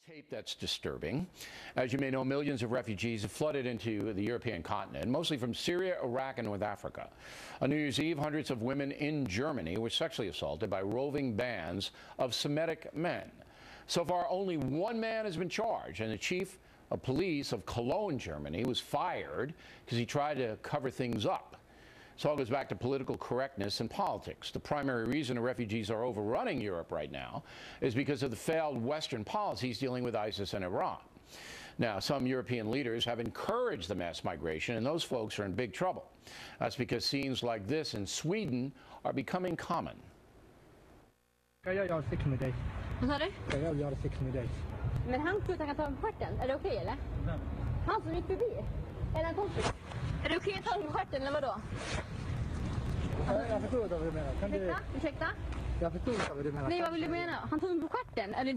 Tape that's disturbing. As you may know, millions of refugees have flooded into the European continent, mostly from Syria, Iraq, and North Africa. On New Year's Eve, hundreds of women in Germany were sexually assaulted by roving bands of Semitic men. So far, only one man has been charged, and the chief of police of Cologne, Germany, was fired because he tried to cover things up. This all goes back to political correctness and politics. The primary reason the refugees are overrunning Europe right now is because of the failed Western policies dealing with ISIS and Iran. Now, some European leaders have encouraged the mass migration, and those folks are in big trouble. That's because scenes like this in Sweden are becoming common. Jag gör sex med dig. Vad sa du? Jag gör sex med dig. Men han tror att han kan ta med stjärten. Är det okej eller? Vem? Han som gick förbi. Eller en kompis. Är det okej att ta med stjärten eller vadå? Jag förstår inte vad du menar. Kan du... Ursäkta? Jag förstår inte vad du menar. Nej, vad vill du mena? Han tog mig på stjärten. Är det...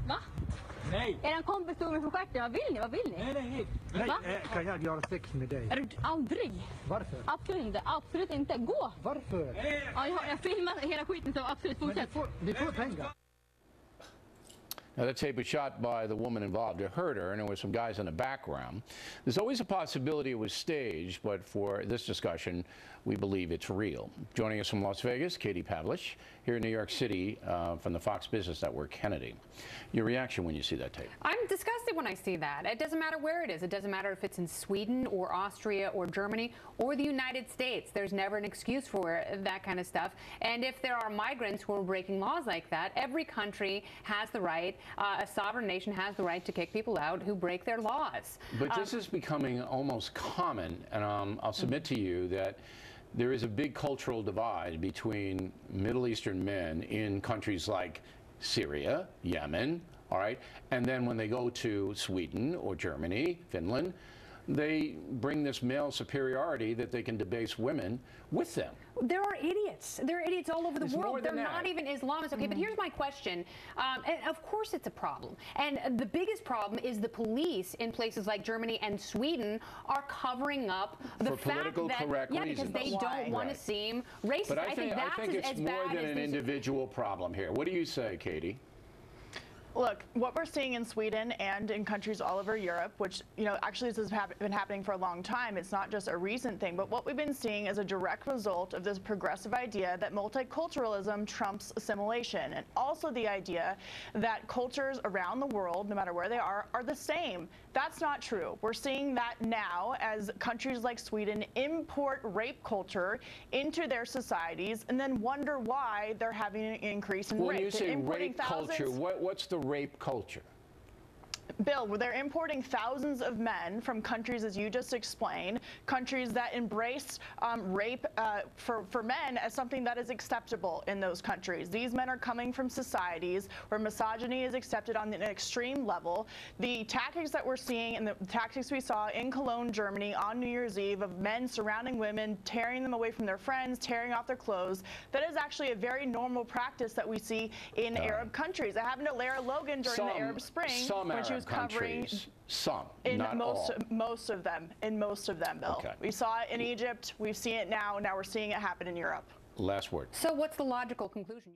Va? Nej. Är det en kompis tog mig på stjärten? Vad vill ni? Vad vill ni? Nej. Va? Kan jag göra sex med dig? Är du aldrig? Varför? Absolut inte. Gå! Varför? Ja, jag filmar hela skiten så absolut fortsätt. Ni får pengar. Now, that tape was shot by the woman involved. It hurt her, and there were some guys in the background. There's always a possibility it was staged, but for this discussion, we believe it's real. Joining us from Las Vegas, Katie Pavlich, here in New York City from the Fox Business Network, Kennedy. Your reaction when you see that tape? I'm disgusted when I see that. It doesn't matter where it is. It doesn't matter if it's in Sweden or Austria or Germany or the United States. There's never an excuse for that kind of stuff. And if there are migrants who are breaking laws like that, every country has the right, a sovereign nation has the right to kick people out who break their laws. But this is becoming almost common, and I'll submit to you that there is a big cultural divide between Middle Eastern men in countries like Syria, Yemen, all right, and then when they go to Sweden or Germany, Finland, they bring this male superiority that they can debase women with them. There are idiots. There are idiots all over the world. They're not even Islamists. Okay, but here's my question. And of course it's a problem. And the biggest problem is the police in places like Germany and Sweden are covering up the fact that, because they don't want to seem racist. But I think it's more than an individual problem here. What do you say, Katie? Look, what we're seeing in Sweden and in countries all over Europe, which, actually this has been happening for a long time. It's not just a recent thing, but what we've been seeing is a direct result of this progressive idea that multiculturalism trumps assimilation, and also the idea that cultures around the world, no matter where they are the same. That's not true. We're seeing that now as countries like Sweden import rape culture into their societies and then wonder why they're having an increase in rape. When you say rape culture, what's the rape culture? Bill, they're importing thousands of men from countries, as you just explained, countries that embrace rape for men as something that is acceptable in those countries. These men are coming from societies where misogyny is accepted on an extreme level. The tactics that we're seeing and the tactics we saw in Cologne, Germany on New Year's Eve of men surrounding women, tearing them away from their friends, tearing off their clothes, that is actually a very normal practice that we see in Arab countries. It happened to Lara Logan during the Arab Spring when she was covering most of them, Bill. Okay. We saw it in Egypt, we've seen it now we're seeing it happen in Europe. Last word. So what's the logical conclusion?